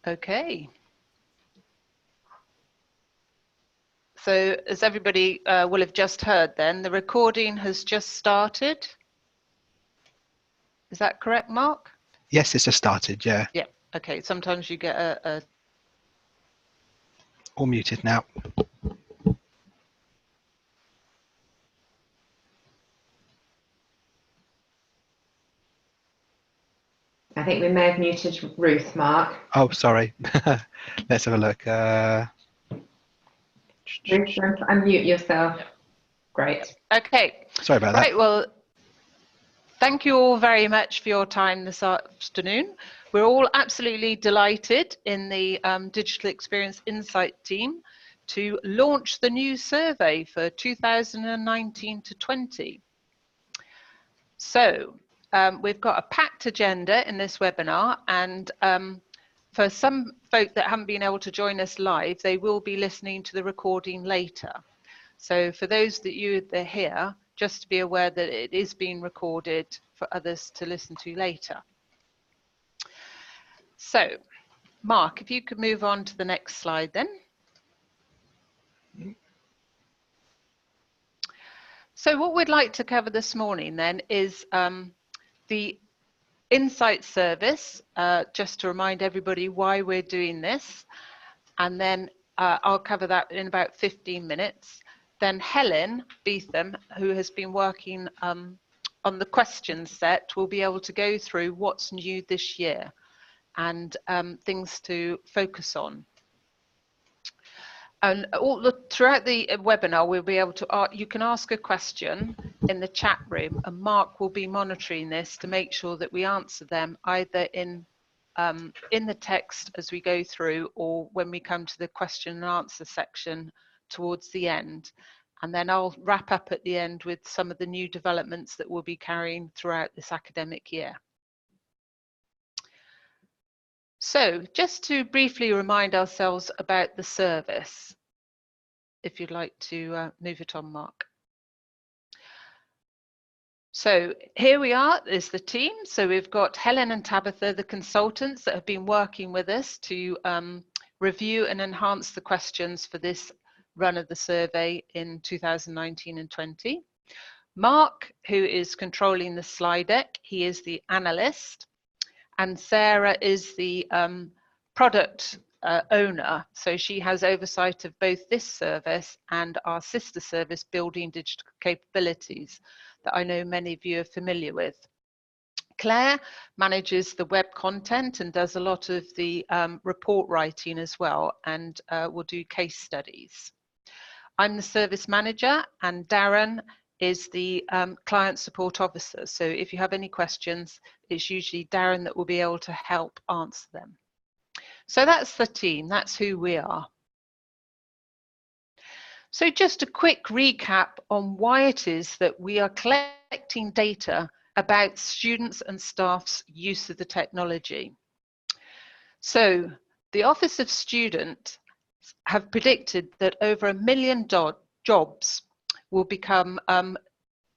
Okay. So as everybody will have just heard then, the recording has just started. Is that correct, Mark? Yes, it's just started, yeah. Yeah, okay. Sometimes you get a... All muted now. I think we may have muted Ruth, Mark. Oh, sorry. Let's have a look. Ruth, unmute yourself. Great. Okay. Sorry about that. Right, well, thank you all very much for your time this afternoon. We're all absolutely delighted in the Digital Experience Insight team to launch the new survey for 2019 to 20. So we've got a packed agenda in this webinar, and for some folk that haven't been able to join us live, they will be listening to the recording later. So for those that are here, just to be aware that it is being recorded for others to listen to later. So, Mark, if you could move on to the next slide then. So what we'd like to cover this morning then is the Insight service, just to remind everybody why we're doing this. And then I'll cover that in about 15 minutes. Then Helen Beetham, who has been working on the question set, will be able to go through what's new this year and things to focus on. And throughout the webinar, we'll be able to, you can ask a question in the chat room, and Mark will be monitoring this to make sure that we answer them either in the text as we go through, or when we come to the question and answer section towards the end. And then I'll wrap up at the end with some of the new developments that we'll be carrying throughout this academic year. So just to briefly remind ourselves about the service, if you'd like to move it on, Mark. So here we are, is the team. So we've got Helen and Tabitha, the consultants that have been working with us to review and enhance the questions for this run of the survey in 2019 and 20. Mark, who is controlling the slide deck, he is the analyst. And Sarah is the product owner, so she has oversight of both this service and our sister service, Building Digital Capabilities, that I know many of you are familiar with. Claire manages the web content and does a lot of the report writing as well, and will do case studies. I'm the service manager, and Darren is the client support officer. So if you have any questions, it's usually Darren that will be able to help answer them. So that's the team, that's who we are. So just a quick recap on why it is that we are collecting data about students and staff's use of the technology. So the Office of Student have predicted that over 1 million jobs will become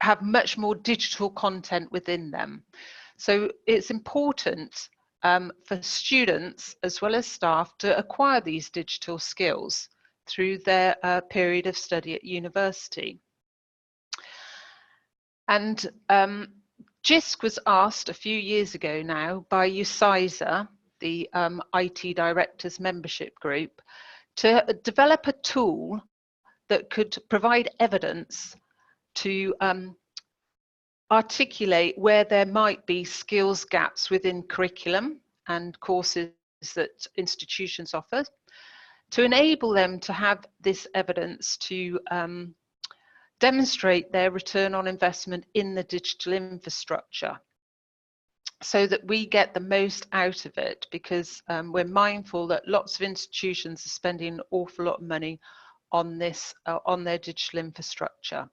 have much more digital content within them. So it's important for students as well as staff to acquire these digital skills through their period of study at university. And Jisc was asked a few years ago now by UCISA, the IT Directors Membership Group, to develop a tool that could provide evidence to articulate where there might be skills gaps within curriculum and courses that institutions offer, to enable them to have this evidence to demonstrate their return on investment in the digital infrastructure, so that we get the most out of it, because we're mindful that lots of institutions are spending an awful lot of money on this, on their digital infrastructure.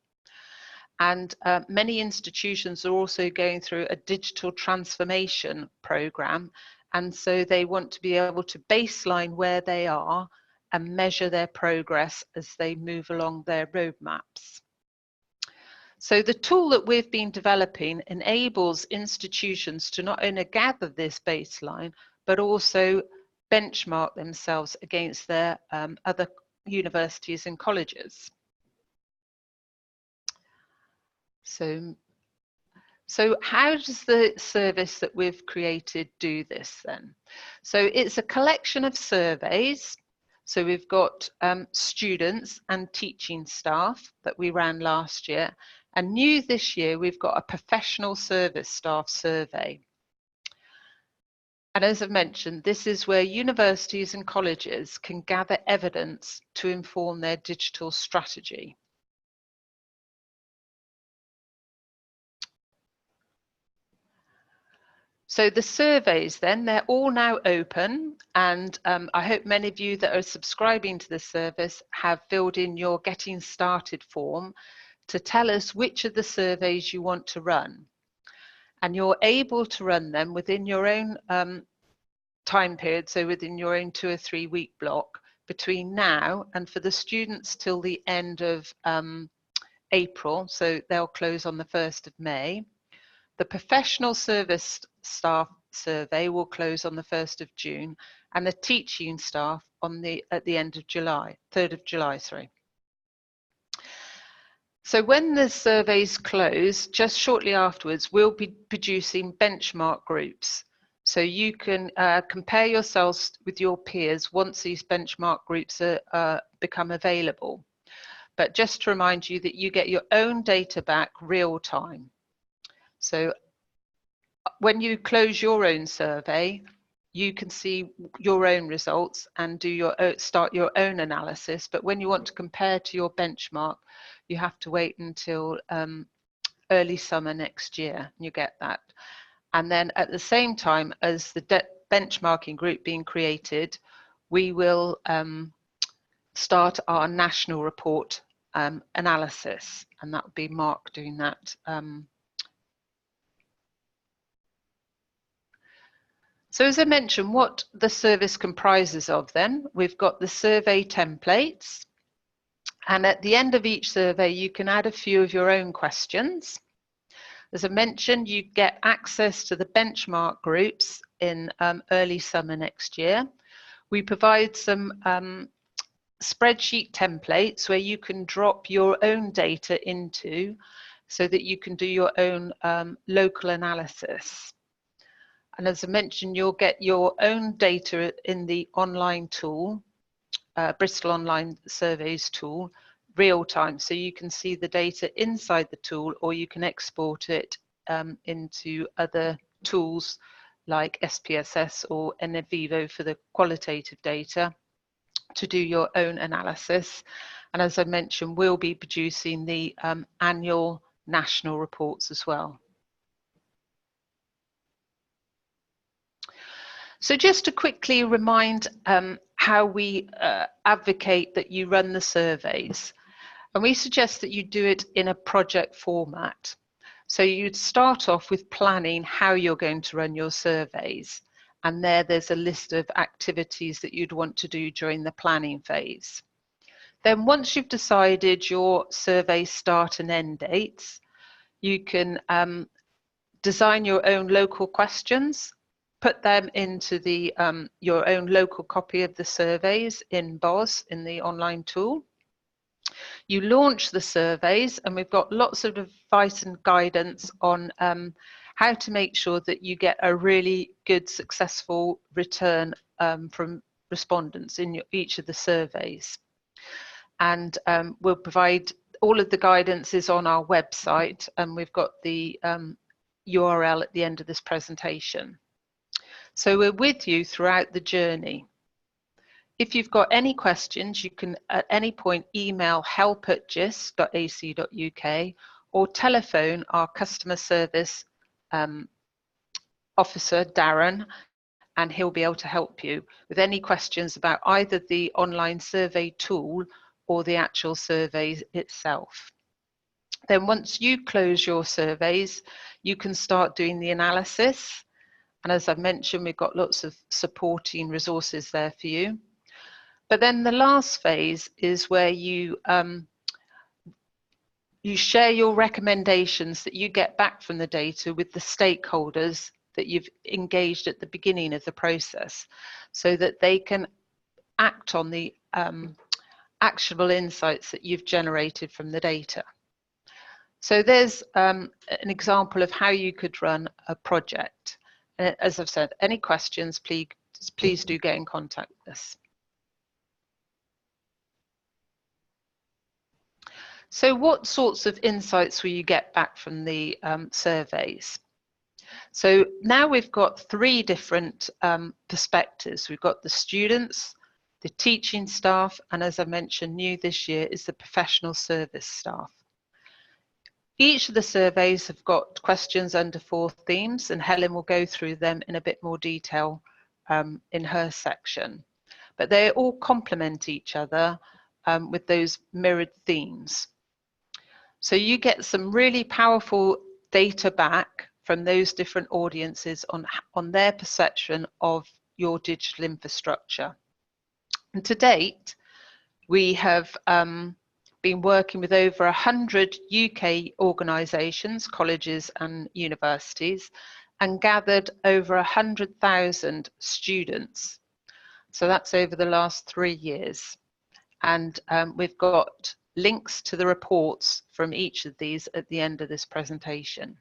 And many institutions are also going through a digital transformation program, and so they want to be able to baseline where they are and measure their progress as they move along their roadmaps. So the tool that we've been developing enables institutions to not only gather this baseline, but also benchmark themselves against their other universities and colleges. So how does the service that we've created do this then? So it's a collection of surveys. So we've got students and teaching staff that we ran last year, and new this year we've got a professional service staff survey. And as I've mentioned, this is where universities and colleges can gather evidence to inform their digital strategy. So the surveys then, they're all now open, and I hope many of you that are subscribing to the service have filled in your getting started form to tell us which of the surveys you want to run. And you're able to run them within your own time period, so within your own 2 or 3 week block between now and for the students till the end of April, so they'll close on the 1st of May. The professional service staff survey will close on the 1st of June, and the teaching staff at the end of July, 3rd of July, sorry. So when the surveys close, just shortly afterwards, we'll be producing benchmark groups. So you can compare yourselves with your peers once these benchmark groups become available. But just to remind you that you get your own data back real time. So when you close your own survey, you can see your own results and start your own analysis. But when you want to compare to your benchmark, you have to wait until early summer next year, and you get that. And then at the same time as the benchmarking group being created, we will start our national report analysis, and that would be Mark doing that. So as I mentioned, what the service comprises of then, we've got the survey templates, and at the end of each survey you can add a few of your own questions. As I mentioned, you get access to the benchmark groups in early summer next year. We provide some spreadsheet templates where you can drop your own data into so that you can do your own local analysis. And as I mentioned, you'll get your own data in the online tool, Bristol Online Surveys tool, real time. So you can see the data inside the tool, or you can export it into other tools like SPSS or NVivo for the qualitative data to do your own analysis. And as I mentioned, we'll be producing the annual national reports as well. So just to quickly remind how we advocate that you run the surveys. And we suggest that you do it in a project format. So you'd start off with planning how you're going to run your surveys. And there's a list of activities that you'd want to do during the planning phase. Then once you've decided your survey start and end dates, you can design your own local questions, put them into the your own local copy of the surveys in BOS, in the online tool. You launch the surveys, and we've got lots of advice and guidance on how to make sure that you get a really good, successful return from respondents in each of the surveys. And we'll provide all of the guidance is on our website, and we've got the URL at the end of this presentation. So we're with you throughout the journey. If you've got any questions, you can at any point email help@jisc.ac.uk or telephone our customer service officer, Darren, and he'll be able to help you with any questions about either the online survey tool or the actual survey itself. Then once you close your surveys, you can start doing the analysis. And as I mentioned, we've got lots of supporting resources there for you. But then the last phase is where you share your recommendations that you get back from the data with the stakeholders that you've engaged at the beginning of the process, so that they can act on the actionable insights that you've generated from the data. So there's an example of how you could run a project. As I've said, any questions, please do get in contact with us. So what sorts of insights will you get back from the surveys? So now we've got three different perspectives. We've got the students, the teaching staff, and as I mentioned, new this year is the professional service staff. Each of the surveys have got questions under 4 themes, and Helen will go through them in a bit more detail in her section. But they all complement each other with those mirrored themes. So you get some really powerful data back from those different audiences on their perception of your digital infrastructure. And to date, we have been working with over 100 UK organisations, colleges and universities, and gathered over 100,000 students. So that's over the last 3 years. And we've got links to the reports from each of these at the end of this presentation.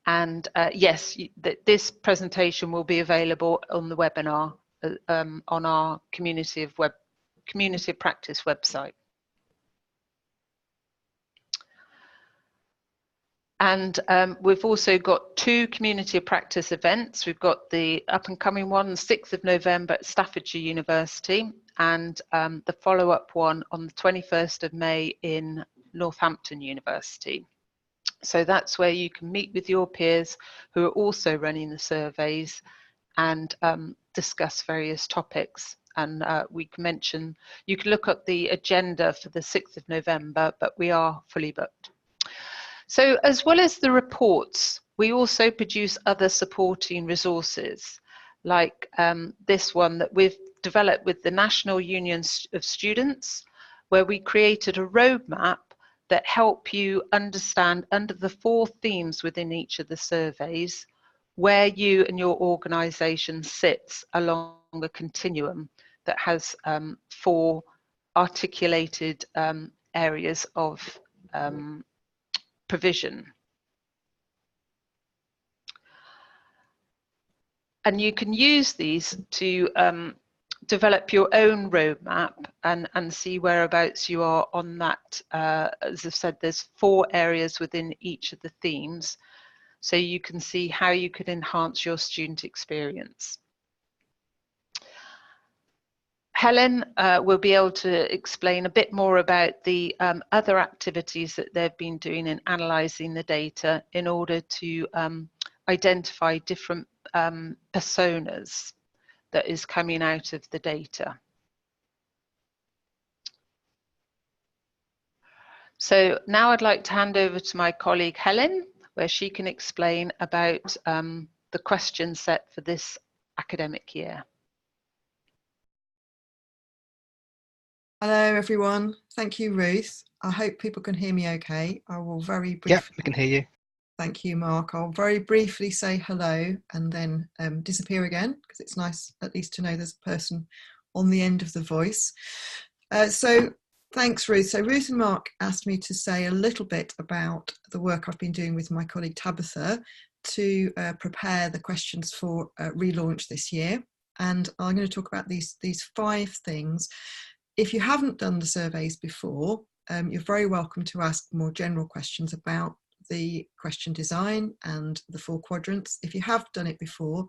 And yes, this presentation will be available on the webinar on our Community of Practice website. And we've also got 2 Community of Practice events. We've got the up and coming one, the 6th of November at Staffordshire University, and the follow-up one on the 21st of May in Northampton University. So that's where you can meet with your peers who are also running the surveys and discuss various topics. And we can mention, you can look up the agenda for the 6th of November, but we are fully booked. So as well as the reports, we also produce other supporting resources, like this one that we've developed with the National Union of Students, where we created a roadmap that help you understand under the 4 themes within each of the surveys, where you and your organisation sits along a continuum that has 4 articulated areas of provision. And you can use these to develop your own roadmap and see whereabouts you are on that. As I've said, there's 4 areas within each of the themes, so you can see how you could enhance your student experience. Helen will be able to explain a bit more about the other activities that they've been doing in analysing the data in order to identify different personas that is coming out of the data. So now I'd like to hand over to my colleague Helen, where she can explain about the question set for this academic year. Hello everyone, thank you Ruth. I hope people can hear me okay. I will very briefly... Yep, we can hear you. Thank you Mark. I'll very briefly say hello and then disappear again, because it's nice at least to know there's a person on the end of the voice. So thanks Ruth. So Ruth and Mark asked me to say a little bit about the work I've been doing with my colleague Tabitha to prepare the questions for relaunch this year. And I'm going to talk about these 5 things. If you haven't done the surveys before, you're very welcome to ask more general questions about the question design and the 4 quadrants. If you have done it before,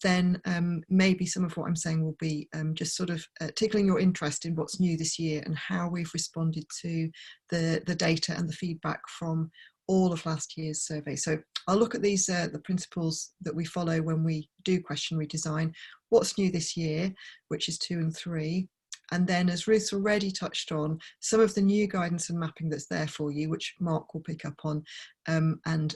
then maybe some of what I'm saying will be just sort of tickling your interest in what's new this year and how we've responded to the data and the feedback from all of last year's survey. So I'll look at these, the principles that we follow when we do question redesign, what's new this year, which is 2 and 3. And then, as Ruth's already touched on, some of the new guidance and mapping that's there for you, which Mark will pick up on and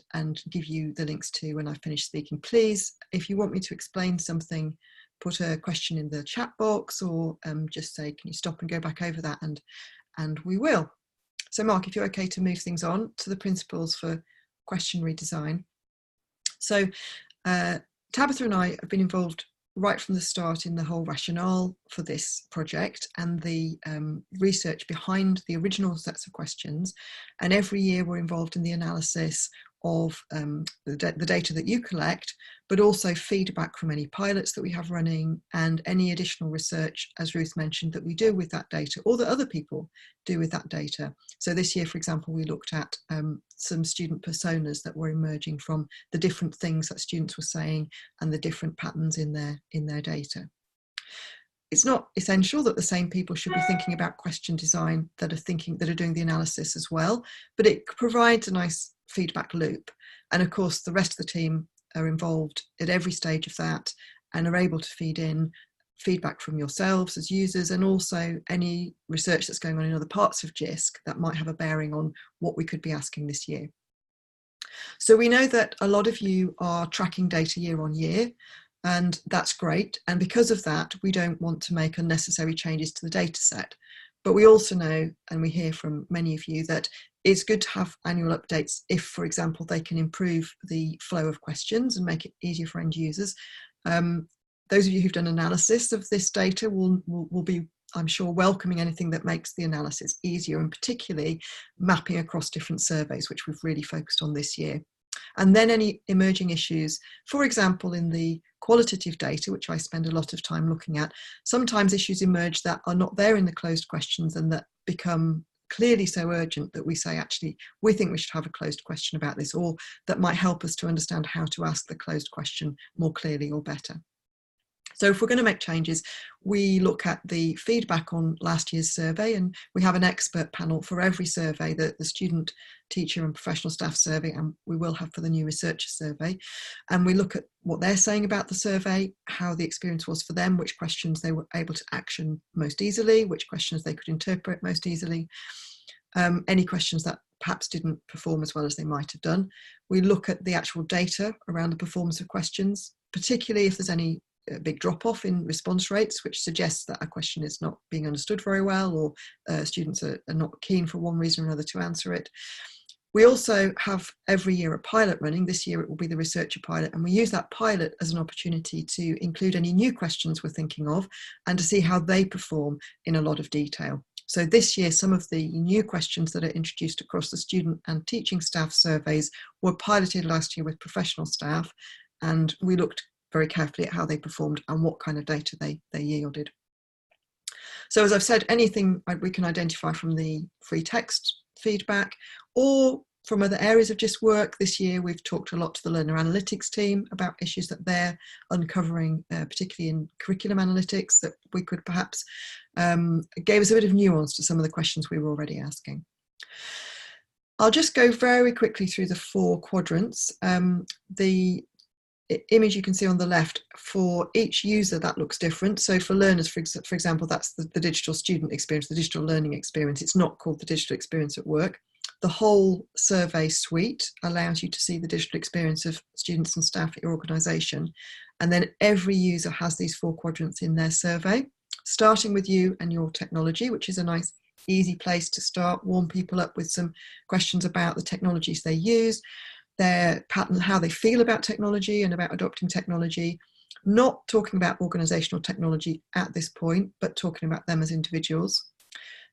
give you the links to when I finish speaking. Please, if you want me to explain something, put a question in the chat box or just say, can you stop and go back over that? And we will. So Mark, if you're okay to move things on to the principles for question redesign. So Tabitha and I have been involved right from the start in the whole rationale for this project and the research behind the original sets of questions. And every year we're involved in the analysis of the data that you collect, but also feedback from any pilots that we have running and any additional research, as Ruth mentioned, that we do with that data or that other people do with that data. So this year, for example, we looked at some student personas that were emerging from the different things that students were saying and the different patterns in their data. It's not essential that the same people should be thinking about question design that are doing the analysis as well, but it provides a nice feedback loop. And of course, the rest of the team are involved at every stage of that and are able to feed in feedback from yourselves as users and also any research that's going on in other parts of Jisc that might have a bearing on what we could be asking this year. So we know that a lot of you are tracking data year on year, and that's great. And because of that, we don't want to make unnecessary changes to the data set. But we also know, and we hear from many of you, that it's good to have annual updates if, for example, they can improve the flow of questions and make it easier for end users. Those of you who've done analysis of this data will be, I'm sure, welcoming anything that makes the analysis easier, and particularly mapping across different surveys, which we've really focused on this year. And then any emerging issues, for example, in the qualitative data, which I spend a lot of time looking at, sometimes issues emerge that are not there in the closed questions and that become clearly so urgent that we say, actually, we think we should have a closed question about this, or that might help us to understand how to ask the closed question more clearly or better. So if we're going to make changes, we look at the feedback on last year's survey, and we have an expert panel for every survey, the student, teacher and professional staff survey, and we will have for the new researcher survey. And we look at what they're saying about the survey, how the experience was for them, which questions they were able to action most easily, which questions they could interpret most easily, any questions that perhaps didn't perform as well as they might have done. We look at the actual data around the performance of questions, particularly if there's any big drop-off in response rates, which suggests that a question is not being understood very well, or students are not keen for one reason or another to answer it. We also have every year a pilot running. This year it will be the researcher pilot, and we use that pilot as an opportunity to include any new questions we're thinking of and to see how they perform in a lot of detail. So this year, some of the new questions that are introduced across the student and teaching staff surveys were piloted last year with professional staff, and we looked very carefully at how they performed and what kind of data they yielded. So as I've said, anything we can identify from the free text feedback or from other areas of Jisc work. This year we've talked a lot to the learner analytics team about issues that they're uncovering, particularly in curriculum analytics, that we could perhaps gave us a bit of nuance to some of the questions we were already asking. I'll just go very quickly through the 4 quadrants. The image you can see on the left, for each user that looks different. So for learners, for example, that's the digital student experience, the digital learning experience. It's not called the digital experience at work. The whole survey suite allows you to see the digital experience of students and staff at your organisation. And then every user has these 4 quadrants in their survey, starting with you and your technology, which is a nice easy place to start, warm people up with some questions about the technologies they use, their pattern, how they feel about technology and about adopting technology, not talking about organisational technology at this point, but talking about them as individuals.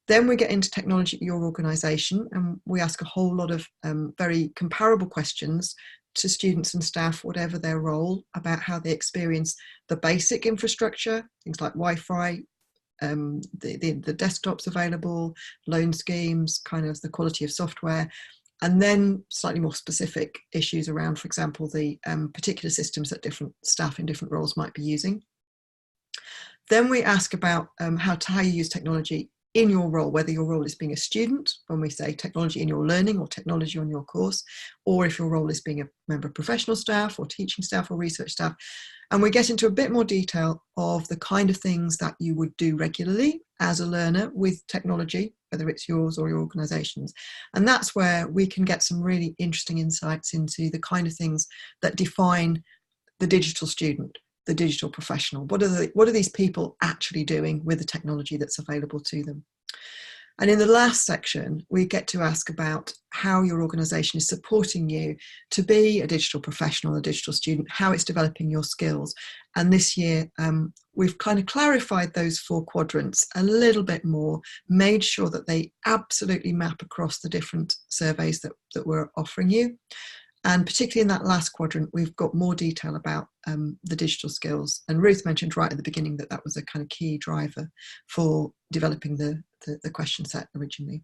Then we get into technology at your organisation, and we ask a whole lot of very comparable questions to students and staff, whatever their role, about how they experience the basic infrastructure, things like Wi-Fi, the desktops available, loan schemes, kind of the quality of software, and then slightly more specific issues around, for example, the particular systems that different staff in different roles might be using. Then we ask about how you use technology in your role, whether your role is being a student, when we say technology in your learning or technology on your course, or if your role is being a member of professional staff or teaching staff or research staff. And we get into a bit more detail of the kind of things that you would do regularly as a learner with technology, whether it's yours or your organisation's. And that's where we can get some really interesting insights into the kind of things that define the digital student, the digital professional. What are these people actually doing with the technology that's available to them? And in the last section, we get to ask about how your organisation is supporting you to be a digital professional, a digital student, how it's developing your skills. And this year, we've kind of clarified those 4 quadrants a little bit more, made sure that they absolutely map across the different surveys that we're offering you. And particularly in that last quadrant, we've got more detail about the digital skills. And Ruth mentioned right at the beginning that that was a kind of key driver for developing the question set originally.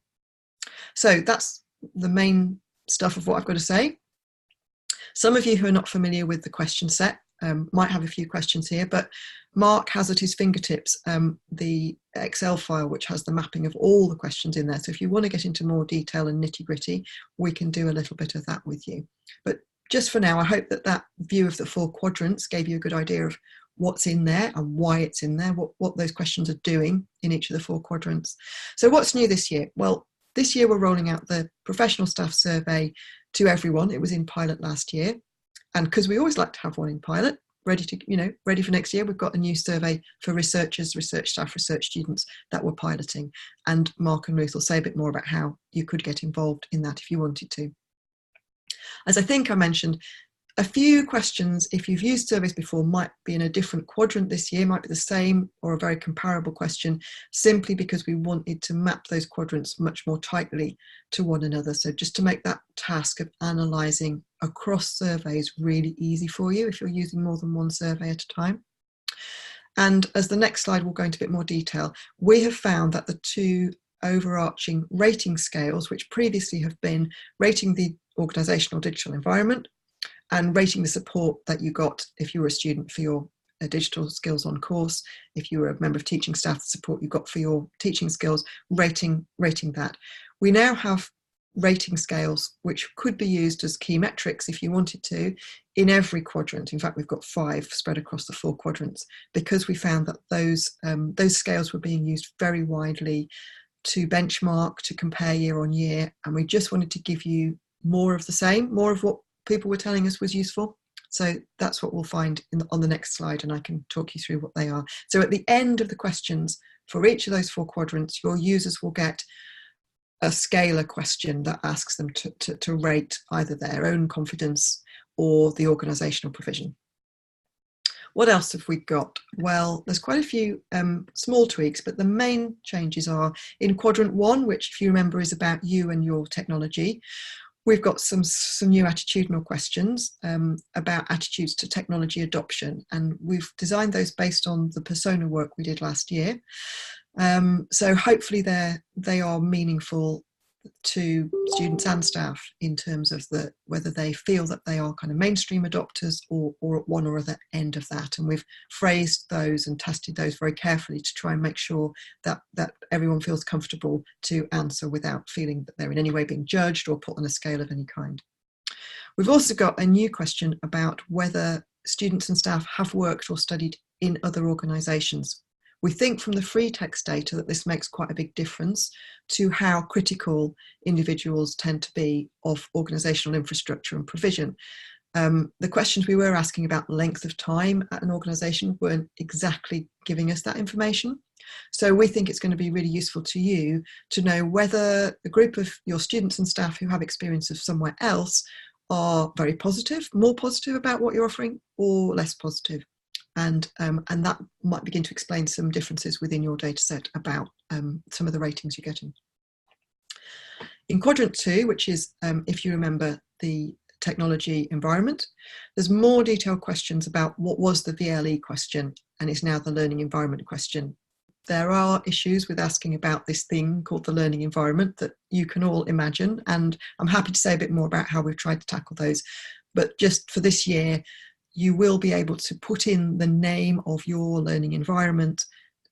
So that's the main stuff of what I've got to say. Some of you who are not familiar with the question set might have a few questions here, but Mark has at his fingertips the Excel file which has the mapping of all the questions in there. So if you want to get into more detail and nitty-gritty, we can do a little bit of that with you. But just for now, I hope that that view of the 4 quadrants gave you a good idea of what's in there and why it's in there, what those questions are doing in each of the 4 quadrants. So what's new this year? Well, this year we're rolling out the professional staff survey to everyone. It was in pilot last year. And because we always like to have one in pilot, ready for next year, we've got a new survey for researchers, research staff, research students that we're piloting. And Mark and Ruth will say a bit more about how you could get involved in that if you wanted to. As I think I mentioned, a few questions, if you've used surveys before, might be in a different quadrant this year, might be the same or a very comparable question, simply because we wanted to map those quadrants much more tightly to one another. So just to make that task of analysing across surveys really easy for you if you're using more than one survey at a time. And as the next slide will go into a bit more detail, we have found that the 2 overarching rating scales, which previously have been rating the organisational digital environment and rating the support that you got if you were a student for your digital skills on course, if you were a member of teaching staff, the support you got for your teaching skills, rating that. We now have rating scales which could be used as key metrics if you wanted to in every quadrant. In fact, we've got 5 spread across the 4 quadrants because we found that those scales were being used very widely to benchmark, to compare year on year, and we just wanted to give you more of the same, more of what people were telling us was useful. So that's what we'll find on the next slide, and I can talk you through what they are. So at the end of the questions for each of those 4 quadrants, your users will get a scalar question that asks them to rate either their own confidence or the organisational provision. What else have we got? Well, there's quite a few small tweaks, but the main changes are in quadrant 1, which, if you remember, is about you and your technology. We've got some new attitudinal questions about attitudes to technology adoption, and we've designed those based on the persona work we did last year. So hopefully they are meaningful to students and staff in terms of whether they feel that they are kind of mainstream adopters or at one or other end of that. And we've phrased those and tested those very carefully to try and make sure that everyone feels comfortable to answer without feeling that they're in any way being judged or put on a scale of any kind. We've also got a new question about whether students and staff have worked or studied in other organisations. We think from the free text data that this makes quite a big difference to how critical individuals tend to be of organisational infrastructure and provision. The questions we were asking about length of time at an organisation weren't exactly giving us that information. So we think it's going to be really useful to you to know whether a group of your students and staff who have experience of somewhere else are very positive, more positive about what you're offering, or less positive. And that might begin to explain some differences within your data set about some of the ratings you're getting. In quadrant 2, which is, if you remember, the technology environment, there's more detailed questions about what was the VLE question and is now the learning environment question. There are issues with asking about this thing called the learning environment that you can all imagine, and I'm happy to say a bit more about how we've tried to tackle those. But just for this year, you will be able to put in the name of your learning environment.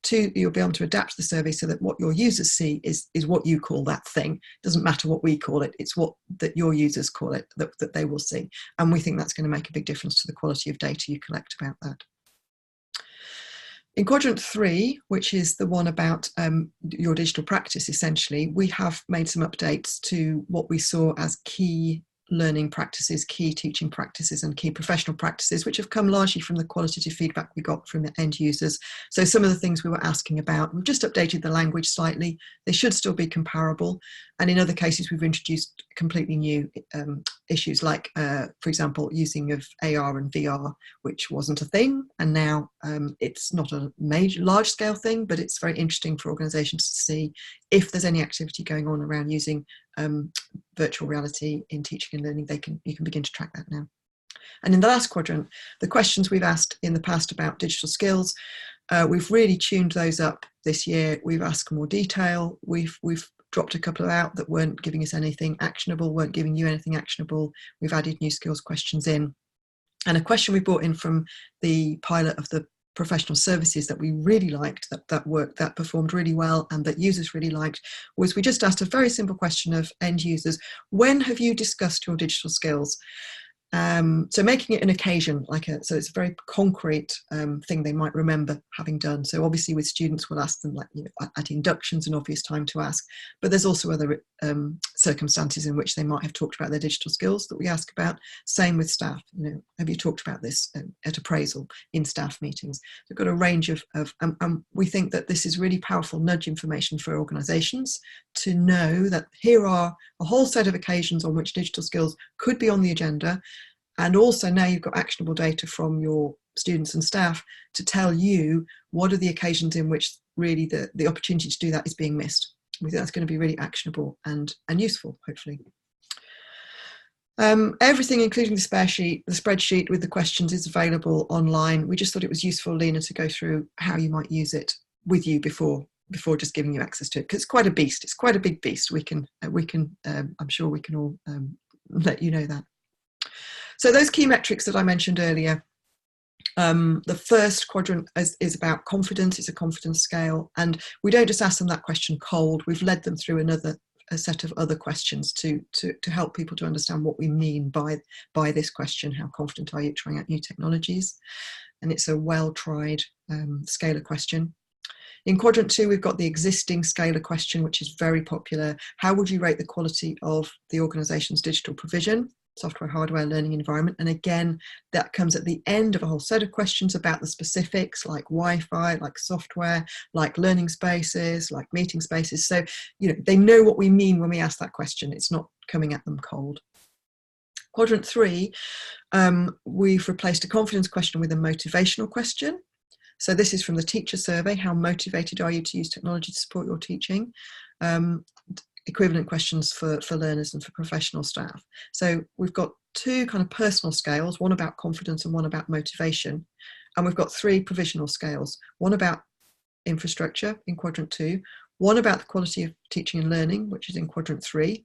You'll be able to adapt the survey so that what your users see is what you call that thing. It doesn't matter what we call it, it's what that your users call it that they will see. And we think that's going to make a big difference to the quality of data you collect about that. In quadrant 3, which is the one about your digital practice, essentially, we have made some updates to what we saw as key learning practices, key teaching practices and key professional practices, which have come largely from the qualitative feedback we got from the end users. So some of the things we were asking about, we've just updated the language slightly. They should still be comparable. And in other cases, we've introduced completely new issues like, for example, using of AR and VR, which wasn't a thing. And now it's not a major large scale thing, but it's very interesting for organizations to see if there's any activity going on around using virtual reality in teaching and learning. You can begin to track that now. And in the last quadrant, the questions we've asked in the past about digital skills, we've really tuned those up this year. We've asked more detail. We've dropped a couple out that weren't giving us anything actionable, weren't giving you anything actionable. We've added new skills questions in. And a question we brought in from the pilot of the professional services that we really liked, that performed really well and that users really liked, was we just asked a very simple question of end users: when have you discussed your digital skills? So making it an occasion, so it's a very concrete thing they might remember having done. So obviously with students, we'll ask them at inductions, an obvious time to ask, but there's also other circumstances in which they might have talked about their digital skills that we ask about. Same with staff, have you talked about this at appraisal, in staff meetings? We've got a range of we think that this is really powerful nudge information for organisations to know that here are a whole set of occasions on which digital skills could be on the agenda. And also now you've got actionable data from your students and staff to tell you what are the occasions in which really the opportunity to do that is being missed. We think that's going to be really actionable and useful, hopefully. Everything, including the spreadsheet with the questions, is available online. We just thought it was useful, Lena, to go through how you might use it with you before just giving you access to it, because it's quite a beast. It's quite a big beast. I'm sure we can all let you know that. So those key metrics that I mentioned earlier, the first quadrant is about confidence. It's a confidence scale, and we don't just ask them that question cold. We've led them through a set of other questions to help people to understand what we mean by this question. How confident are you trying out new technologies? And it's a well-tried scalar question. In quadrant 2, we've got the existing scalar question, which is very popular. How would you rate the quality of the organisation's digital provision? Software, hardware, learning environment. And again, that comes at the end of a whole set of questions about the specifics, like Wi-Fi, like software, like learning spaces, like meeting spaces. So, they know what we mean when we ask that question. It's not coming at them cold. Quadrant 3, we've replaced a confidence question with a motivational question. So this is from the teacher survey. How motivated are you to use technology to support your teaching? Equivalent questions for learners and for professional staff. So we've got 2 kind of personal scales, one about confidence and one about motivation. And we've got 3 provisional scales, one about infrastructure in quadrant 2, one about the quality of teaching and learning, which is in quadrant 3,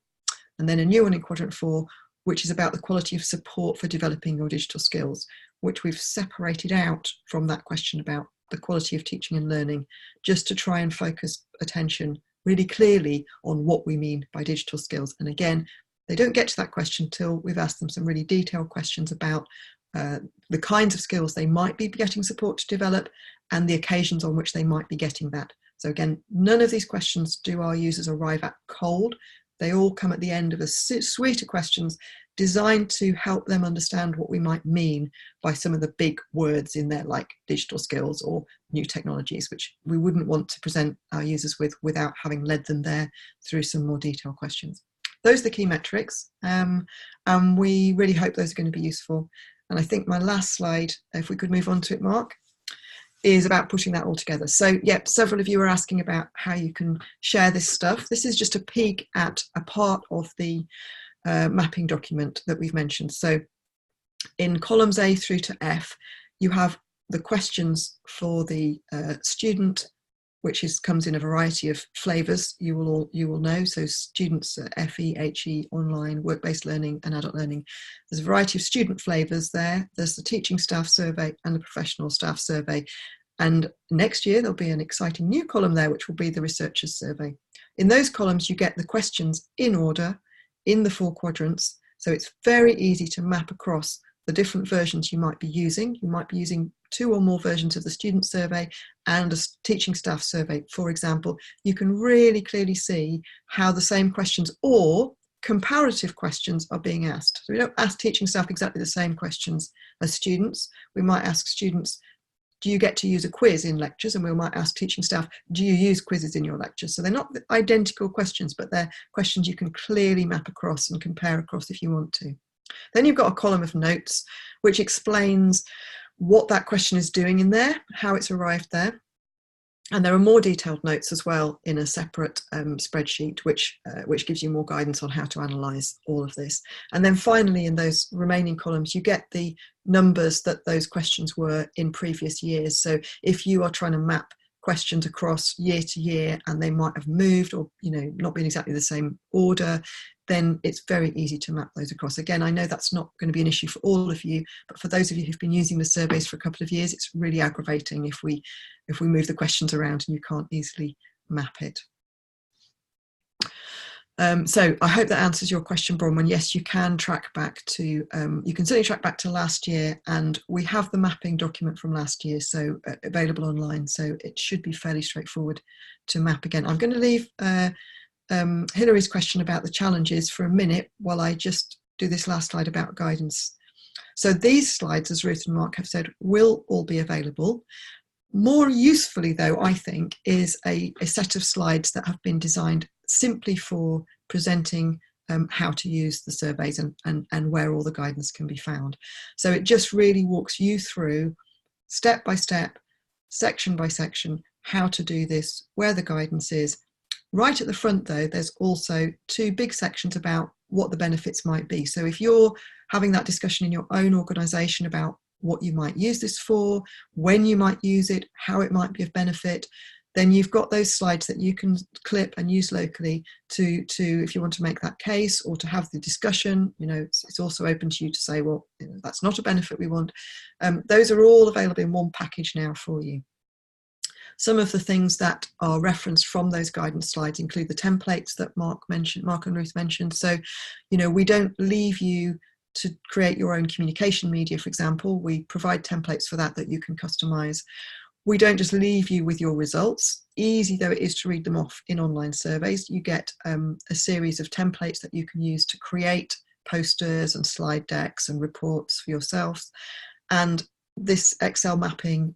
and then a new one in quadrant 4, which is about the quality of support for developing your digital skills, which we've separated out from that question about the quality of teaching and learning, just to try and focus attention really clearly on what we mean by digital skills. And again, they don't get to that question till we've asked them some really detailed questions about the kinds of skills they might be getting support to develop and the occasions on which they might be getting that. So again, none of these questions do our users arrive at cold. They all come at the end of a suite of questions designed to help them understand what we might mean by some of the big words in there, like digital skills or new technologies, which we wouldn't want to present our users with without having led them there through some more detailed questions. Those are the key metrics, and we really hope those are going to be useful. And I think my last slide, if we could move on to it, Mark, is about putting that all together. So, yep, several of you are asking about how you can share this stuff. This is just a peek at a part of the mapping document that we've mentioned. So in columns A through to F, you have the questions for the student, which comes in a variety of flavours, you will know. So students, FE, HE, online, work-based learning and adult learning. There's a variety of student flavours there. There's the teaching staff survey and the professional staff survey. And next year, there'll be an exciting new column there, which will be the researchers survey. In those columns, you get the questions in order, in the 4 quadrants. So it's very easy to map across the different versions you might be using. You might be using 2 or more versions of the student survey and a teaching staff survey, for example. You can really clearly see how the same questions or comparative questions are being asked. So we don't ask teaching staff exactly the same questions as students. We might ask students, do you get to use a quiz in lectures? And we might ask teaching staff, do you use quizzes in your lectures? So they're not identical questions, but they're questions you can clearly map across and compare across if you want to. Then you've got a column of notes, which explains what that question is doing in there, how it's arrived there. And there are more detailed notes as well in a separate spreadsheet, which gives you more guidance on how to analyse all of this. And then finally, in those remaining columns, you get the numbers that those questions were in previous years. So if you are trying to map questions across year to year and they might have moved or, you know, not been exactly the same order, then it's very easy to map those across. Again, I know that's not going to be an issue for all of you, but for those of you who've been using the surveys for a couple of years, it's really aggravating if we move the questions around and you can't easily map it. So I hope that answers your question, Bronwyn. Yes, you can track back to, you can certainly track back to last year, and we have the mapping document from last year, so available online. So it should be fairly straightforward to map again. I'm going to leave Hillary's question about the challenges for a minute while I just do this last slide about guidance. So these slides, as Ruth and Mark have said, will all be available. More usefully, though, I think, is a set of slides that have been designed simply for presenting how to use the surveys and where all the guidance can be found. So it just really walks you through step by step, section by section, how to do this, where the guidance is. Right at the front, though, there's also two big sections about what the benefits might be. So if you're having that discussion in your own organisation about what you might use this for, when you might use it, how it might be of benefit, then you've got those slides that you can clip and use locally to if you want to make that case or to have the discussion. You know, it's also open to you to say, well, you know, that's not a benefit we want. Those are all available in one package now for you. Some of the things that are referenced from those guidance slides include the templates that Mark and Ruth mentioned. So, you know, we don't leave you to create your own communication media, for example. We provide templates for that you can customize. We don't just leave you with your results, easy though it is to read them off in online surveys. You get a series of templates that you can use to create posters and slide decks and reports for yourselves. And this Excel mapping,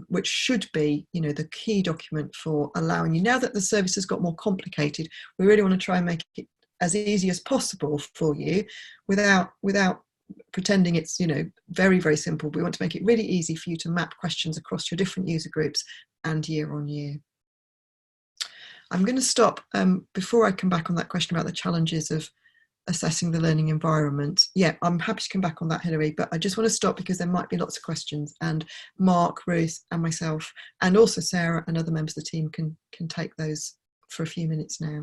which should be, you know, the key document for allowing you, now that the service has got more complicated, we really want to try and make it as easy as possible for you without pretending it's, you know, very, very simple. We want to make it really easy for you to map questions across your different user groups and year on year. I'm going to stop before I come back on that question about the challenges of assessing the learning environment. Yeah, I'm happy to come back on that, Hilary, but I just want to stop because there might be lots of questions, and Mark, Ruth and myself, and also Sarah and other members of the team can take those for a few minutes now.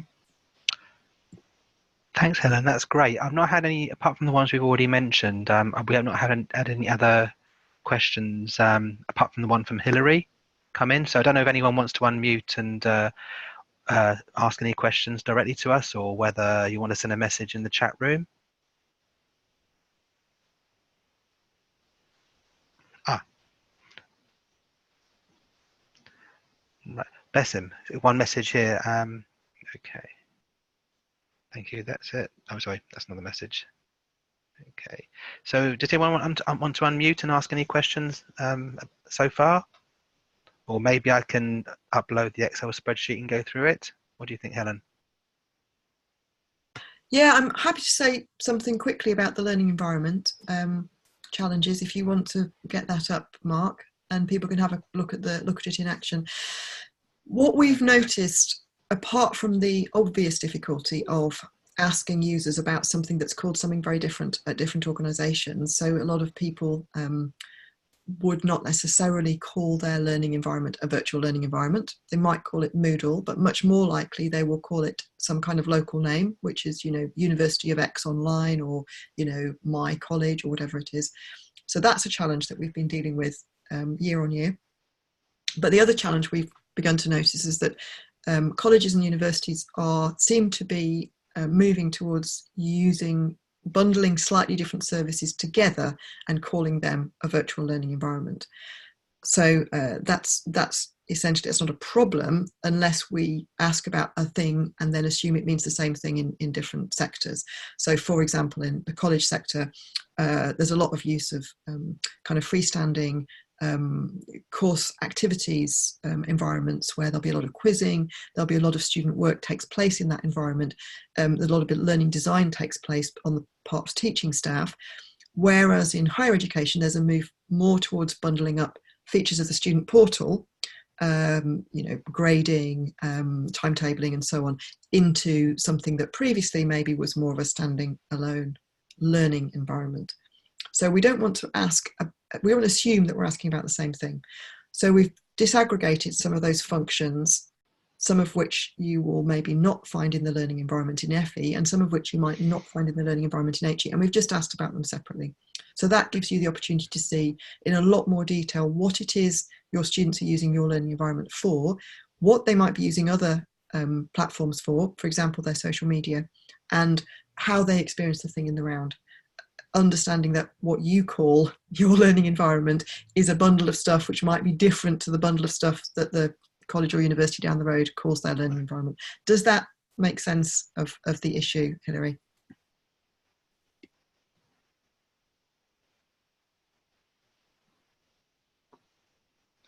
Thanks, Helen. That's great. I've not had any, apart from the ones we've already mentioned, we have not had any other questions apart from the one from Hilary come in. So I don't know if anyone wants to unmute and ask any questions directly to us, or whether you want to send a message in the chat room. Bless him. One message here. Okay. Thank you. That's it. I'm sorry. That's not the message. Okay. So does anyone want to unmute and ask any questions so far? Or maybe I can upload the Excel spreadsheet and go through it. What do you think, Helen? Yeah, I'm happy to say something quickly about the learning environment challenges, if you want to get that up, Mark, and people can have a look at it in action. What we've noticed, apart from the obvious difficulty of asking users about something that's called something very different at different organisations, so a lot of people would not necessarily call their learning environment a virtual learning environment. They might call it Moodle, but much more likely they will call it some kind of local name, which is, you know, University of X Online, or, you know, my college, or whatever it is. So that's a challenge that we've been dealing with year on year. But the other challenge we've begun to notice is that colleges and universities seem to be moving towards bundling slightly different services together and calling them a virtual learning environment. So that's essentially, it's not a problem unless we ask about a thing and then assume it means the same thing in different sectors. So for example, in the college sector, there's a lot of use of kind of freestanding course activities environments where there'll be a lot of quizzing, there'll be a lot of student work takes place in that environment, a lot of learning design takes place on the part of teaching staff, whereas in higher education there's a move more towards bundling up features of the student portal, grading, timetabling and so on, into something that previously maybe was more of a standing alone learning environment. So we don't want to we don't assume that we're asking about the same thing. So we've disaggregated some of those functions, some of which you will maybe not find in the learning environment in FE, and some of which you might not find in the learning environment in HE, and we've just asked about them separately. So that gives you the opportunity to see in a lot more detail what it is your students are using your learning environment for, what they might be using other platforms for example, their social media, and how they experience the thing in the round. Understanding that what you call your learning environment is a bundle of stuff which might be different to the bundle of stuff that the college or university down the road calls their learning environment. Does that make sense of the issue, Hilary?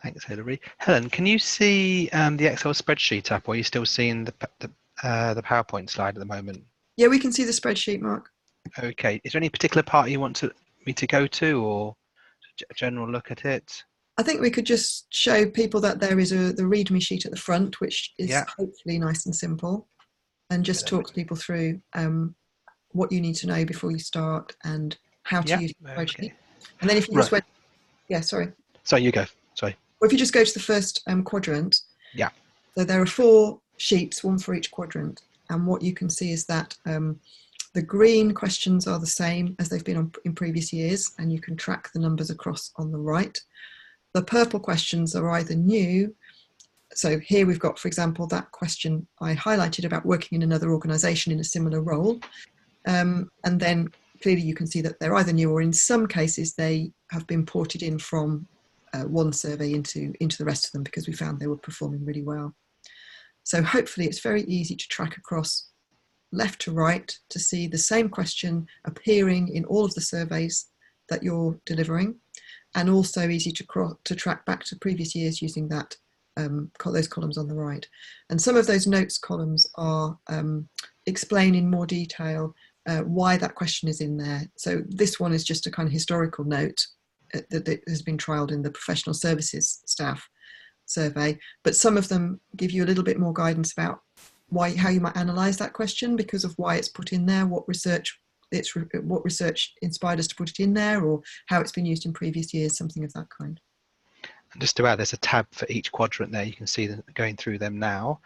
Thanks, Hilary. Helen, can you see the Excel spreadsheet up, or are you still seeing the PowerPoint slide at the moment? Yeah, we can see the spreadsheet, Mark. Okay. Is there any particular part you want me to go to, or a general look at it? I think we could just show people that there is the README sheet at the front, which is hopefully nice and simple, and just talk people through what you need to know before you start and how to use the spreadsheet. Okay. And then if you just went, sorry, you go. Sorry. Or if you just go to the first quadrant. Yeah. So there are 4 sheets, one for each quadrant, and what you can see is that the green questions are the same as they've been in previous years, and you can track the numbers across on the right. The purple questions are either new. So here we've got, for example, that question I highlighted about working in another organisation in a similar role. And then clearly you can see that they're either new, or in some cases they have been ported in from one survey into the rest of them because we found they were performing really well. So hopefully it's very easy to track across left to right to see the same question appearing in all of the surveys that you're delivering, and also easy to track back to previous years using that those columns on the right. And some of those notes columns are explain in more detail why that question is in there. So this one is just a kind of historical note that has been trialled in the professional services staff survey, but some of them give you a little bit more guidance about how you might analyse that question because of why it's put in there, what research inspired us to put it in there, or how it's been used in previous years, something of that kind. And just to add, there's a tab for each quadrant there. You can see them going through them now.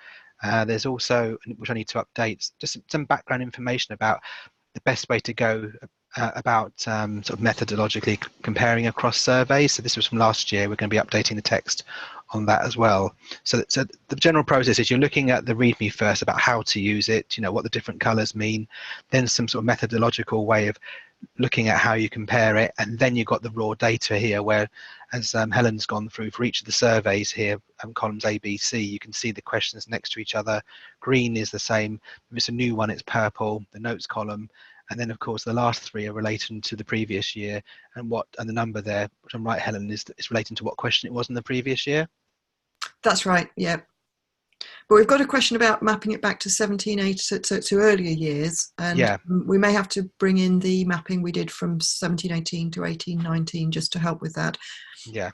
There's also, which I need to update, just some background information about the best way to go about sort of methodologically comparing across surveys. So this was from last year. We're going to be updating the text on that as well. So the general process is you're looking at the README first about how to use it, what the different colours mean, then some sort of methodological way of looking at how you compare it, and then you've got the raw data here where, as Helen's gone through for each of the surveys here, columns A, B, C, you can see the questions next to each other. Green is the same. If it's a new one, it's purple, the notes column. And then, of course, the last 3 are relating to the previous year, and the number there, which I'm right, Helen, is relating to what question it was in the previous year. That's right, yeah. But we've got a question about mapping it back to 17/8 to earlier years, and we may have to bring in the mapping we did from 17/18 to 18/19 just to help with that. Yeah.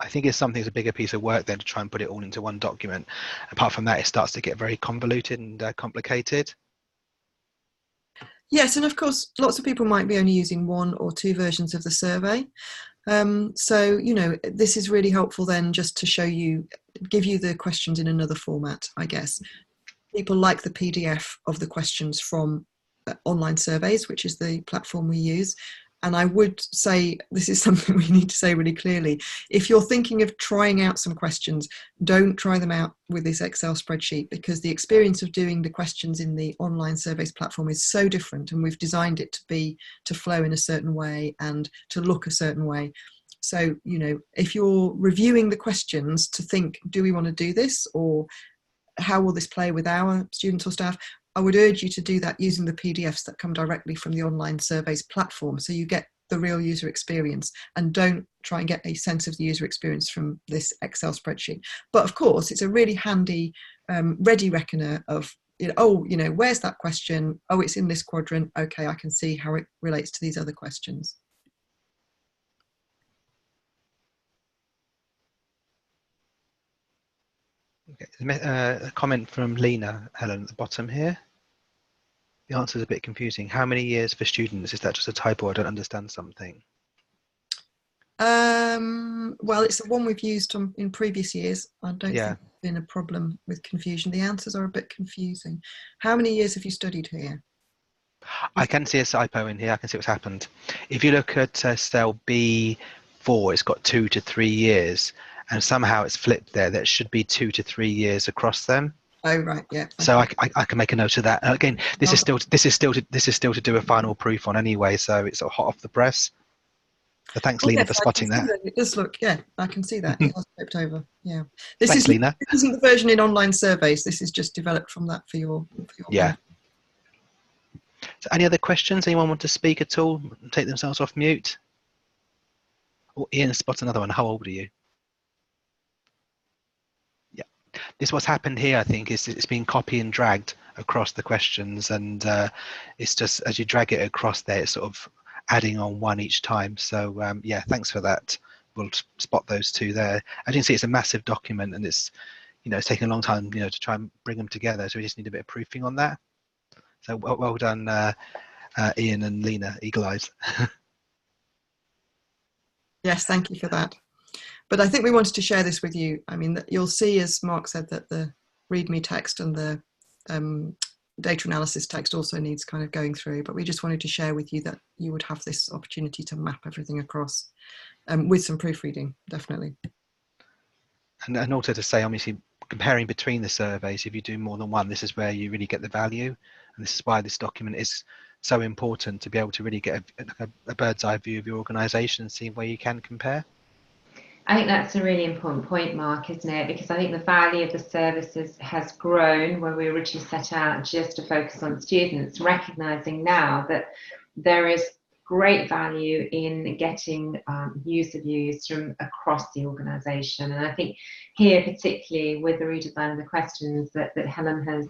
I think it's something that's a bigger piece of work then to try and put it all into one document. Apart from that, it starts to get very convoluted and complicated. Yes, and of course, lots of people might be only using 1 or 2 versions of the survey. So, this is really helpful then just to give you the questions in another format, I guess. People like the PDF of the questions from online surveys, which is the platform we use. And I would say, this is something we need to say really clearly. If you're thinking of trying out some questions, don't try them out with this Excel spreadsheet, because the experience of doing the questions in the online surveys platform is so different, and we've designed it to flow in a certain way and to look a certain way. So, you know, if you're reviewing the questions to think, do we want to do this, or how will this play with our students or staff, I would urge you to do that using the PDFs that come directly from the online surveys platform, so you get the real user experience, and don't try and get a sense of the user experience from this Excel spreadsheet. But of course, it's a really handy ready reckoner of, you know, oh, you know, where's that question? Oh, it's in this quadrant. Okay, I can see how it relates to these other questions. Okay. A comment from Lena, Helen, at the bottom here. The answer is a bit confusing. How many years for students? Is that just a typo? I don't understand something. Well, it's the one we've used in previous years. I don't think there's been a problem with confusion. The answers are a bit confusing. How many years have you studied here? I can see a typo in here. I can see what's happened. If you look at cell B4, it's got 2 to 3 years, and somehow it's flipped there. That should be 2 to 3 years across them. Oh right, yeah. Okay. So I can make a note of that. Again, this is still to do a final proof on anyway, so it's sort of hot off the press. So thanks, Lena, for spotting that. It does look, yeah, I can see that. It has flipped over. Yeah. Thanks, Lena. This isn't the version in online surveys. This is just developed from that for your yeah. So any other questions? Anyone want to speak at all? Take themselves off mute? Oh, Ian spots another one. How old are you? Yeah. This what's happened here, I think, is it's been copy and dragged across the questions, and it's just as you drag it across there, it's sort of adding on one each time. So yeah, thanks for that. We'll spot those two there. As you can see, it's a massive document, and it's, you know, it's taken a long time, you know, to try and bring them together. So we just need a bit of proofing on that. So well done, Ian and Lena, eagle eyes. Yes, thank you for that. But I think we wanted to share this with you. I mean, you'll see, as Mark said, that the README text and the data analysis text also needs kind of going through, but we just wanted to share with you that you would have this opportunity to map everything across with some proofreading, definitely. And also to say, obviously, comparing between the surveys, if you do more than one, this is where you really get the value. And this is why this document is so important, to be able to really get a bird's eye view of your organisation and see where you can compare. I think that's a really important point, Mark, isn't it? Because I think the value of the services has grown when we originally set out just to focus on students, recognising now that there is great value in getting user views from across the organisation. And I think here, particularly with the redesign of the questions that Helen has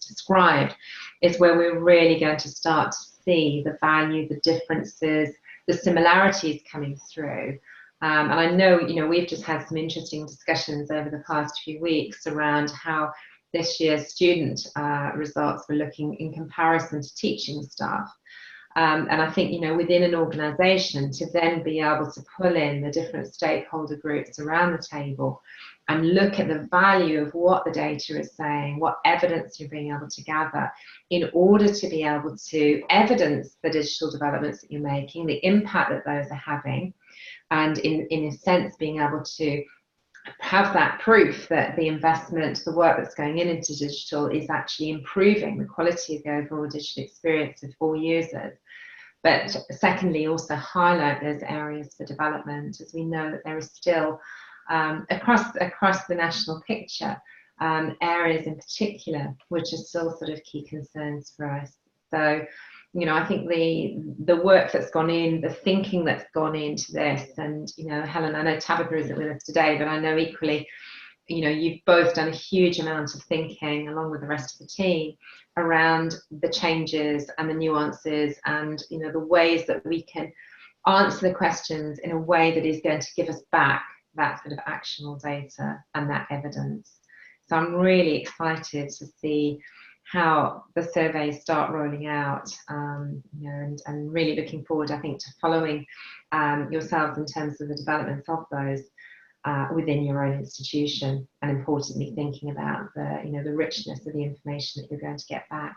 described, is where we're really going to start to see the value, the differences, the similarities coming through. And I know, you know, we've just had some interesting discussions over the past few weeks around how this year's student results were looking in comparison to teaching staff. And I think, you know, within an organisation, to then be able to pull in the different stakeholder groups around the table and look at the value of what the data is saying, what evidence you're being able to gather in order to be able to evidence the digital developments that you're making, the impact that those are having, and in a sense being able to have that proof that the investment, the work that's going into digital is actually improving the quality of the overall digital experience of all users. But secondly, also highlight those areas for development, as we know that there is still, across the national picture, areas in particular which are still sort of key concerns for us. So, you know, I think the work that's gone in, the thinking that's gone into this, and, you know, Helen, I know Tabitha isn't with us today, but I know equally, you know, you've both done a huge amount of thinking along with the rest of the team around the changes and the nuances and, you know, the ways that we can answer the questions in a way that is going to give us back that sort of actionable data and that evidence. So I'm really excited to see how the surveys start rolling out, you know, and really looking forward, I think, to following yourselves in terms of the developments of those within your own institution, and importantly thinking about the, you know, the richness of the information that you're going to get back.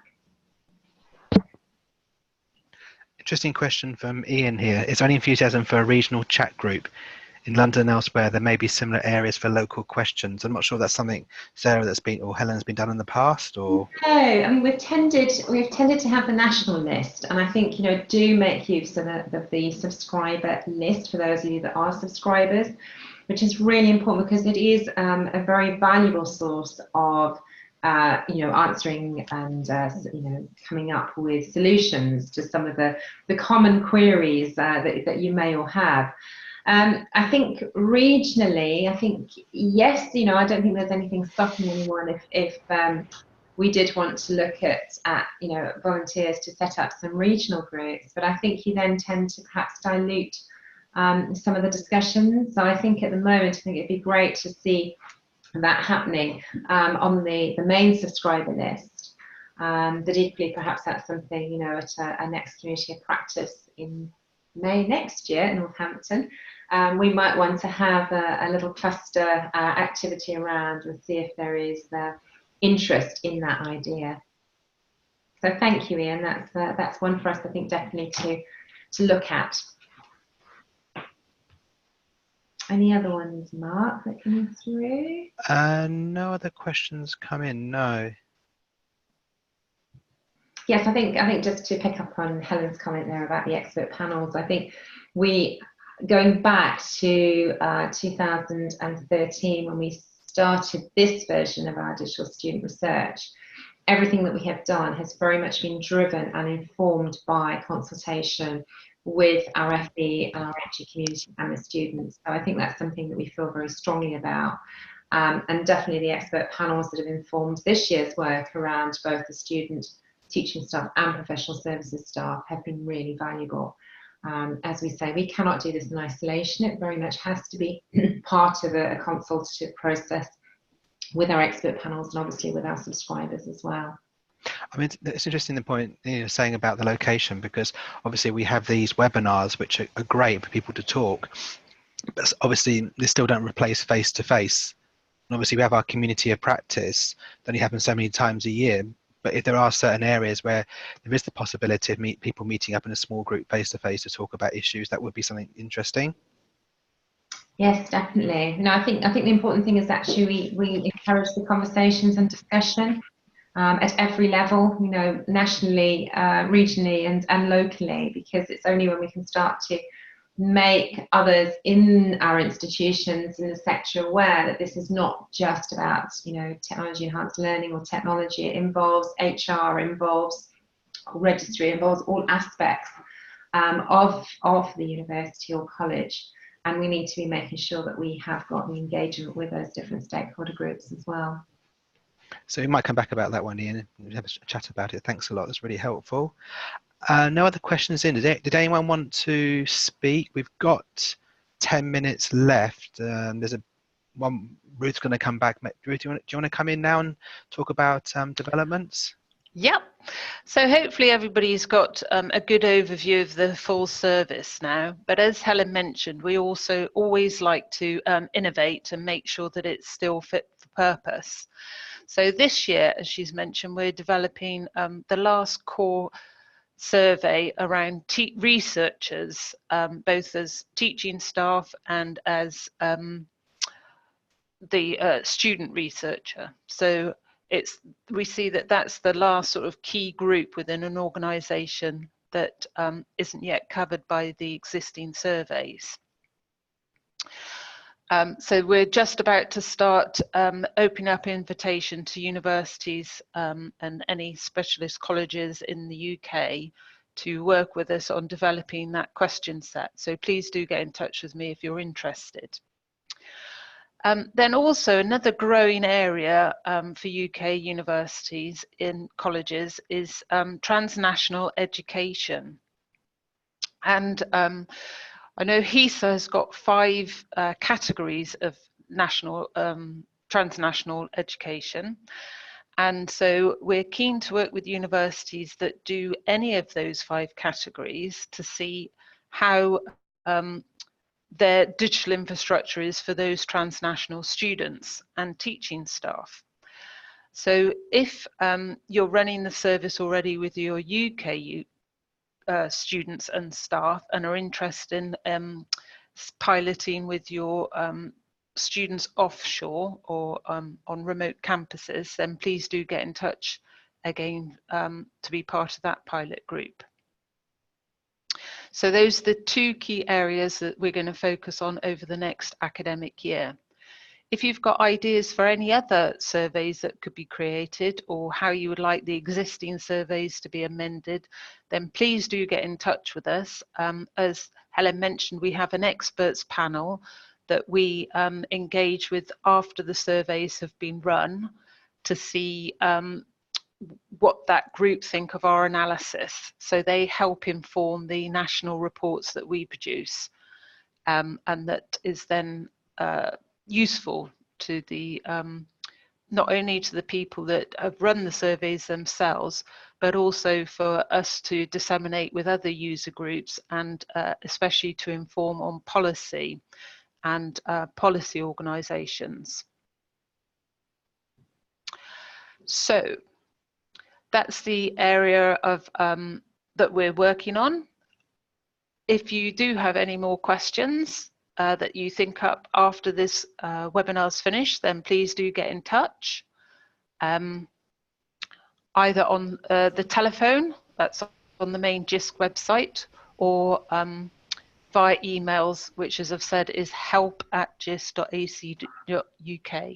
Interesting question from Ian here. Is there any enthusiasm for a regional chat group in London and elsewhere, there may be similar areas for local questions. I'm not sure that's something, Sarah, that's been, or Helen's been done in the past, or? No, I mean, we've tended to have the national list, and I think, you know, do make use of the subscriber list for those of you that are subscribers, which is really important because it is a very valuable source of you know, answering and you know, coming up with solutions to some of the common queries that you may all have. I think regionally, I think, yes, you know, I don't think there's anything stopping anyone if we did want to look at you know, volunteers to set up some regional groups, but I think you then tend to perhaps dilute some of the discussions. So I think at the moment, I think it'd be great to see that happening on the main subscriber list. But equally, perhaps that's something, you know, at a next community of practice in May next year in Northampton, we might want to have a little cluster activity around and see if there is interest in that idea. So thank you, Ian. That's one for us, I think, definitely to look at. Any other ones, Mark, that came through? No other questions come in, no. Yes, I think just to pick up on Helen's comment there about the expert panels, I think going back to 2013 when we started this version of our digital student research, everything that we have done has very much been driven and informed by consultation with our FE and our FG community and the students. So I think that's something that we feel very strongly about. And definitely the expert panels that have informed this year's work around both the student teaching staff and professional services staff have been really valuable. As we say, we cannot do this in isolation. It very much has to be part of a consultative process with our expert panels and obviously with our subscribers as well. I mean, it's interesting the point you're saying about the location, because obviously we have these webinars which are great for people to talk, but obviously they still don't replace face-to-face. And obviously we have our community of practice that only happens so many times a year. But if there are certain areas where there is the possibility of people meeting up in a small group face-to-face to talk about issues, that would be something interesting. Yes, definitely. No, I think the important thing is actually we encourage the conversations and discussion at every level, you know, nationally, regionally, and locally, because it's only when we can start to make others in our institutions in the sector aware that this is not just about, you know, technology enhanced learning or technology. It involves HR, involves registry, involves all aspects of the university or college, and we need to be making sure that we have got the engagement with those different stakeholder groups as well. So we might come back about that one, Ian, and have a chat about it. Thanks a lot, that's really helpful. No other questions in. Did anyone want to speak? We've got 10 minutes left. There's one. Ruth's going to come back. Ruth, do you want to come in now and talk about developments? Yep. So hopefully everybody's got a good overview of the full service now. But as Helen mentioned, we also always like to innovate and make sure that it's still fit for purpose. So this year, as she's mentioned, we're developing the last core survey around researchers, both as teaching staff and as the student researcher. So we see that that's the last sort of key group within an organisation that isn't yet covered by the existing surveys. So we're just about to start opening up invitation to universities and any specialist colleges in the UK to work with us on developing that question set. So please do get in touch with me if you're interested. Then also another growing area for UK universities in colleges is transnational education. And I know HESA has got 5 categories of transnational education. And so we're keen to work with universities that do any of those 5 categories to see how their digital infrastructure is for those transnational students and teaching staff. So if you're running the service already with your UK students and staff and are interested in piloting with your students offshore or on remote campuses, then please do get in touch again to be part of that pilot group. So those are the two key areas that we're going to focus on over the next academic year. If you've got ideas for any other surveys that could be created, or how you would like the existing surveys to be amended, then please do get in touch with us. As Helen mentioned, we have an experts panel that we engage with after the surveys have been run to see what that group think of our analysis. So they help inform the national reports that we produce, and that is then useful to the not only to the people that have run the surveys themselves, but also for us to disseminate with other user groups, and especially to inform on policy and policy organisations. So that's the area of that we're working on. If you do have any more questions that you think up after this webinar's finished, then please do get in touch, either on the telephone, that's on the main Jisc website, or via emails, which, as I've said, is help@jisc.ac.uk.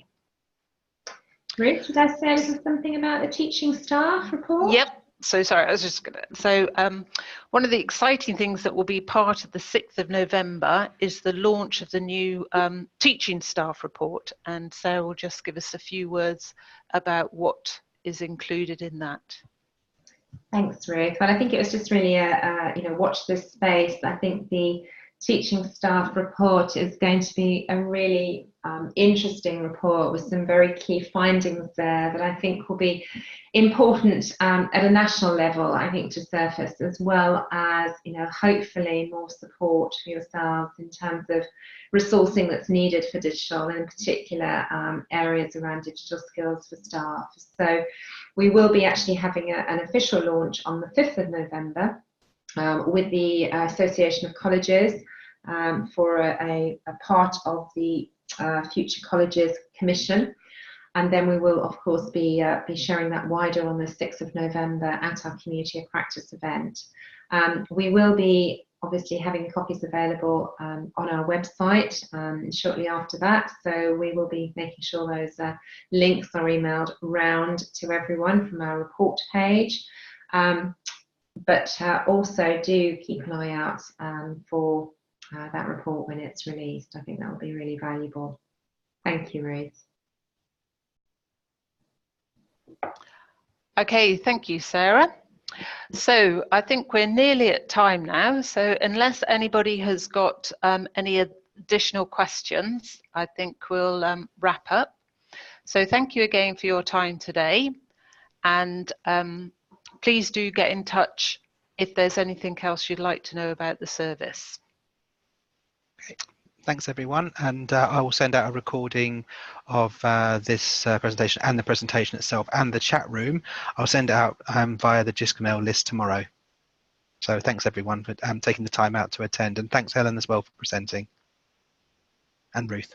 Ruth, did I say a little something about the teaching staff report? Yep. So sorry, I was just gonna. So one of the exciting things that will be part of the 6th of November is the launch of the new teaching staff report, and Sarah will just give us a few words about what is included in that. Thanks, Ruth. Well, I think it was just really watch this space. I think the teaching staff report is going to be a really interesting report with some very key findings there that I think will be important at a national level, I think, to surface, as well as, hopefully more support for yourselves in terms of resourcing that's needed for digital, and in particular areas around digital skills for staff. So we will be actually having an official launch on the 5th of November with the Association of Colleges for a part of the Future Colleges Commission. And then we will, of course, be sharing that wider on the 6th of November at our Community of Practice event. We will be obviously having copies available on our website shortly after that. So we will be making sure those links are emailed round to everyone from our report page. But also do keep an eye out for that report when it's released. I think that will be really valuable. Thank you, Ruth. Okay, thank you, Sarah. So I think we're nearly at time now. So unless anybody has got any additional questions, I think we'll wrap up. So thank you again for your time today. And please do get in touch if there's anything else you'd like to know about the service. Okay. Thanks everyone, and I will send out a recording of this presentation and the presentation itself and the chat room. I'll send it out via the Jisc mail list tomorrow. So thanks everyone for taking the time out to attend, and thanks Helen as well for presenting, and Ruth.